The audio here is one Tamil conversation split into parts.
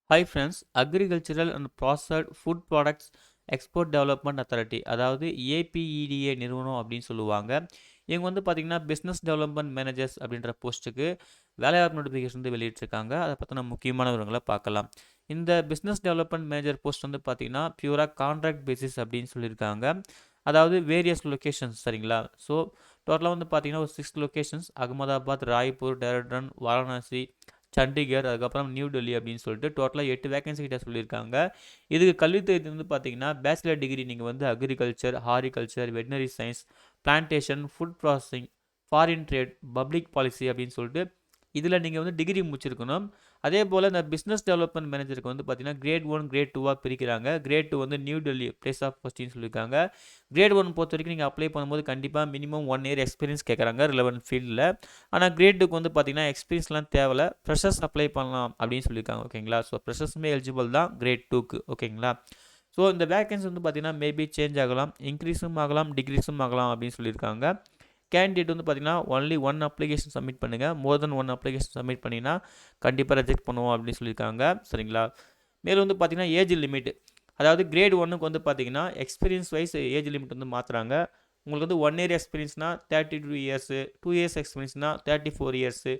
Hi friends, agricultural and processed food products export development authority, அதாவது ஏபிஇடிஏ நிறுவனம் அப்படின்னு சொல்லுவாங்க. இவங்க வந்து பார்த்தீங்கன்னா பிஸ்னஸ் டெவலப்மெண்ட் மேனேஜர்ஸ் அப்படின்ற போஸ்ட்டுக்கு வேலைவாய்ப்பு நோட்டிஃபிகேஷன் வந்து வெளியிட்டிருக்காங்க. அதை பற்றின முக்கியமான விவரங்களை பார்க்கலாம். இந்த பிஸ்னஸ் டெவலப்மெண்ட் மேனேஜர் போஸ்ட் வந்து பார்த்தீங்கன்னா பியூராக கான்ட்ராக்ட் பேசிஸ் அப்படின்னு சொல்லியிருக்காங்க. அதாவது வேரியஸ் லொக்கேஷன்ஸ், சரிங்களா? ஸோ டோட்டலாக வந்து பார்த்தீங்கன்னா ஒரு 6 லொக்கேஷன்ஸ்: அகமதாபாத், ராய்ப்பூர், டேரட்டன், வாரணாசி, சண்டிகர், அதுக்கப்புறம் நியூ டெல்லி அப்படின்னு சொல்லிட்டு டோட்டலாக 8 வேகன்சி கிட்ட சொல்லியிருக்காங்க. இதுக்கு கல்வித்தகுதி வந்து பார்த்தீங்கன்னா பேச்சுலர் டிகிரி நீங்கள் வந்து agriculture, ஹாரிகல்ச்சர், veterinary science, plantation, food processing, foreign trade, public policy அப்படின்னு சொல்லிட்டு இதில் நீங்கள் வந்து டிகிரி முடிச்சிருக்கணும். அதே போல் இந்த பிஸ்னஸ் டெவலப்மெண்ட் மேனேஜருக்கு வந்து பார்த்தீங்கன்னா கிரேட் 1, கிரேட் 2 பிரிக்கிறாங்க. கிரேட் 2 வந்து நியூ டெல்லி பிளேஸ் ஆஃப் போஸ்டிங்னு சொல்லியிருக்காங்க. கிரேட் 1 பொறுத்த வரைக்கும் நீங்கள் அப்ளை பண்ணும்போது கண்டிப்பாக மினிமம் 1 இயர் எக்ஸ்பீரியன்ஸ் கேட்குறாங்க ரிலவெண்ட் ஃபீல்டில். ஆனால் கிரேட் 2க்கு வந்து பார்த்தீங்கன்னா எக்ஸ்பீரியன்ஸ்லாம் தேவையில்ல, ஃப்ரெஷர்ஸ் அப்ளை பண்ணலாம் அப்படின்னு சொல்லியிருக்காங்க. ஓகேங்களா? ஸோ ஃப்ரெஷர்ஸுமே எலிஜிபிள் தான் கிரேட் 2க்கு. ஓகேங்களா? ஸோ இந்த வேகன்சி வந்து பார்த்தீங்கன்னா மேபி சேஞ்ச் ஆகலாம், இன்க்ரீஸும் ஆகலாம், டிக்ரீஸும் ஆகலாம் அப்படின்னு சொல்லியிருக்காங்க. கேண்டிடேட் வந்து பார்த்தீங்கன்னா ஒன்லி 1 அப்ளிகேஷன் சப்மிட் பண்ணுங்கள். மோர் தென் 1 அப்ளிகேஷன் சப்மிட் பண்ணிங்கன்னா கண்டிப்பாக ரிஜெக்ட் பண்ணுவோம் அப்படின்னு சொல்லியிருக்காங்க. சரிங்களா? மேலும் வந்து பார்த்தீங்கன்னா ஏஜ் லிமிட், அதாவது கிரேட் 1க்கு வந்து பார்த்தீங்கன்னா எக்ஸ்பீரியன்ஸ் வைஸ் ஏஜ் லிமிட் வந்து மாற்றுறாங்க. உங்களுக்கு வந்து 1 இயர் எக்ஸ்பீரியன்ஸ்னால் 32 இயர்ஸு, 2 இயர்ஸ் எக்ஸ்பீரியன்ஸ்னால் 34 இயர்ஸு,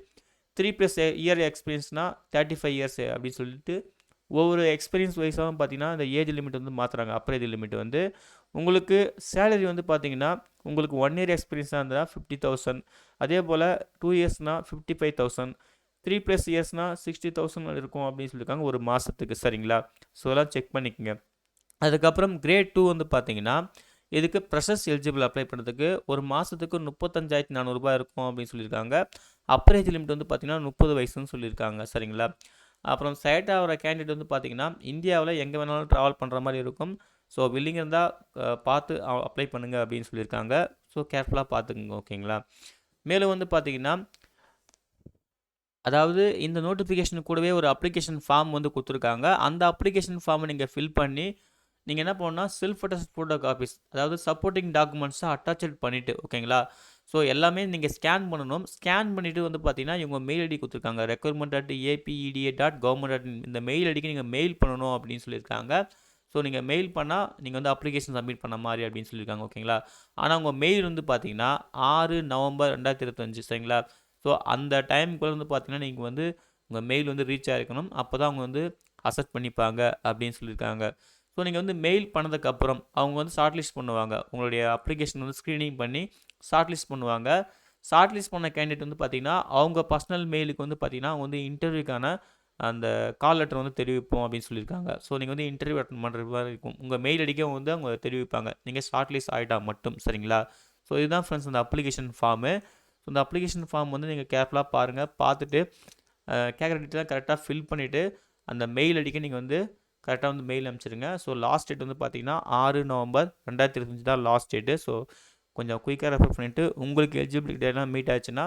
3+ இயர் எக்ஸ்பீரியன்ஸ்னால் 35 இயர்ஸு அப்படின்னு சொல்லிட்டு ஒவ்வொரு எக்ஸ்பீரியன்ஸ் வைஸாகவும் பார்த்தீங்கன்னா இந்த ஏஜ் லிமிட் வந்து மாற்றுறாங்க. அப்பர் ஏஜ் லிமிட் வந்து உங்களுக்கு சேலரி வந்து பார்த்தீங்கன்னா உங்களுக்கு 1 இயர் எக்ஸ்பீரியன்ஸாக இருந்தால் 50,000, அதே போல் 2 இயர்ஸ்னால் 55,000, 3+ இயர்ஸ்னால் 60,000 இருக்கும் அப்படின்னு சொல்லியிருக்காங்க ஒரு மாதத்துக்கு. சரிங்களா? ஸோ எல்லாம் செக் பண்ணிக்கோங்க. அதுக்கப்புறம் கிரேட் 2 வந்து பார்த்தீங்கன்னா இதுக்கு ஃப்ரெஷர்ஸ் எலிஜிபிள் அப்ளை பண்ணுறதுக்கு ஒரு மாதத்துக்கு 35,400 இருக்கும் அப்படின்னு சொல்லியிருக்காங்க. அப்பர் ஏஜ் லிமிட் வந்து பார்த்தீங்கன்னா 30 வயசுன்னு சொல்லியிருக்காங்க. சரிங்களா? அப்புறம் செலக்ட் ஆகிற கேண்டிடேட் வந்து பார்த்தீங்கன்னா இந்தியாவில் எங்கே வேணாலும் ட்ராவல் பண்ணுற மாதிரி இருக்கும். ஸோ வில்லிங் இருந்தால் பார்த்து அப்ளை பண்ணுங்கள் அப்படின்னு சொல்லியிருக்காங்க. ஸோ கேர்ஃபுல்லாக பார்த்துக்குங்க. ஓகேங்களா? மேலும் வந்து பார்த்தீங்கன்னா அதாவது இந்த நோட்டிஃபிகேஷன் கூடவே ஒரு அப்ளிகேஷன் ஃபார்ம் வந்து கொடுத்துருக்காங்க. அந்த அப்ளிகேஷன் ஃபார்மை நீங்கள் ஃபில் பண்ணி நீங்கள் என்ன பண்ணணும்னா செல்ஃப் அட்டஸ்ட் ஃபோட்டோ காப்பீஸ், அதாவது சப்போர்ட்டிங் டாக்குமெண்ட்ஸை அட்டாச்சட் பண்ணிவிட்டு, ஓகேங்களா? ஸோ எல்லாமே நீங்கள் ஸ்கேன் பண்ணணும். ஸ்கேன் பண்ணிவிட்டு வந்து பார்த்தீங்கன்னா இவங்க மெயில் ஐடி கொடுத்துருக்காங்க, recruitment@apeda.government.in. இந்த மெயில் ஐடிக்கு நீங்கள் மெயில் பண்ணணும் அப்படின்னு சொல்லியிருக்காங்க. ஸோ நீங்கள் மெயில் பண்ணால் நீங்கள் வந்து அப்ளிகேஷன் சப்மிட் பண்ண மாதிரி அப்படின்னு சொல்லியிருக்காங்க. ஓகேங்களா? ஆனால் உங்கள் மெயில் வந்து பார்த்தீங்கன்னா 6 நவம்பர் 2025, சரிங்களா? ஸோ அந்த டைமுக்குள்ளே வந்து பார்த்தீங்கன்னா நீங்கள் வந்து உங்கள் மெயில் வந்து ரீச் ஆகிருக்கணும். அப்போ தான் அவங்க வந்து அக்செப்ட் பண்ணிப்பாங்க அப்படின்னு சொல்லியிருக்காங்க. ஸோ நீங்கள் வந்து மெயில் பண்ணதுக்கப்புறம் அவங்க வந்து ஷார்ட் லிஸ்ட் பண்ணுவாங்க. உங்களுடைய அப்ளிகேஷன் வந்து ஸ்க்ரீனிங் பண்ணி ஷார்ட் லிஸ்ட் பண்ணுவாங்க. ஷார்ட் லிஸ்ட் பண்ண கேண்டிடேட் வந்து பார்த்தீங்கன்னா அவங்க பர்சனல் மெயிலுக்கு வந்து பார்த்தீங்கன்னா அவங்க வந்து இன்டர்வியூக்கான அந்த கால் லெட்டர் வந்து தெரிவிப்போம் அப்படின்னு சொல்லியிருக்காங்க. ஸோ நீங்கள் வந்து இன்டர்வியூ அட்டன் பண்ணுற மாதிரி இருக்கும். உங்கள் மெயில் அடிக்க வந்து அவங்க தெரிவிப்பாங்க, நீங்கள் ஷார்ட் லிஸ்ட் ஆகிட்டா மட்டும். சரிங்களா? ஸோ இதுதான் ஃப்ரெண்ட்ஸ் அந்த அப்ளிகேஷன் ஃபார்மு. ஸோ இந்த அப்ளிகேஷன் ஃபார்ம் வந்து நீங்கள் கேர்ஃபுல்லாக பாருங்கள். பார்த்துட்டு கேட்குற டீட்டெயிலாக கரெக்டாக ஃபில் பண்ணிவிட்டு அந்த மெயில் அடிக்க நீங்கள் வந்து கரெக்டாக வந்து மெயில் அனுப்பிச்சிடுங்க. ஸோ லாஸ்ட் டேட் வந்து பார்த்தீங்கன்னா 6 நவம்பர் 2025 தான் லாஸ்ட் டேட்டு. ஸோ கொஞ்சம் குயிக்காக ரெஃபர் பண்ணிவிட்டு உங்களுக்கு எலிஜிபிலிட்டி டேட்லாம் மீட் ஆச்சுன்னா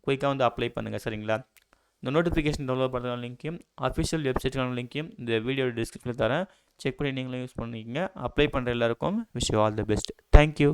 குயிக்காக வந்து அப்ளை பண்ணுங்கள். சரிங்களா? இந்த நோட்டிஃபிகேஷன் டவுன்லோட் பண்ணுற லிங்க்கையும் அஃபிஷியல் வெப்சைட்டுக்கான லிங்க்கையும் இந்த வீடியோ டிஸ்கிரிப்ஷனில் தரேன். செக் பண்ணி நீங்களும் யூஸ் பண்ணிக்கோங்க. அப்ளை பண்ணுற எல்லாருக்கும் wish you all the best. Thank you.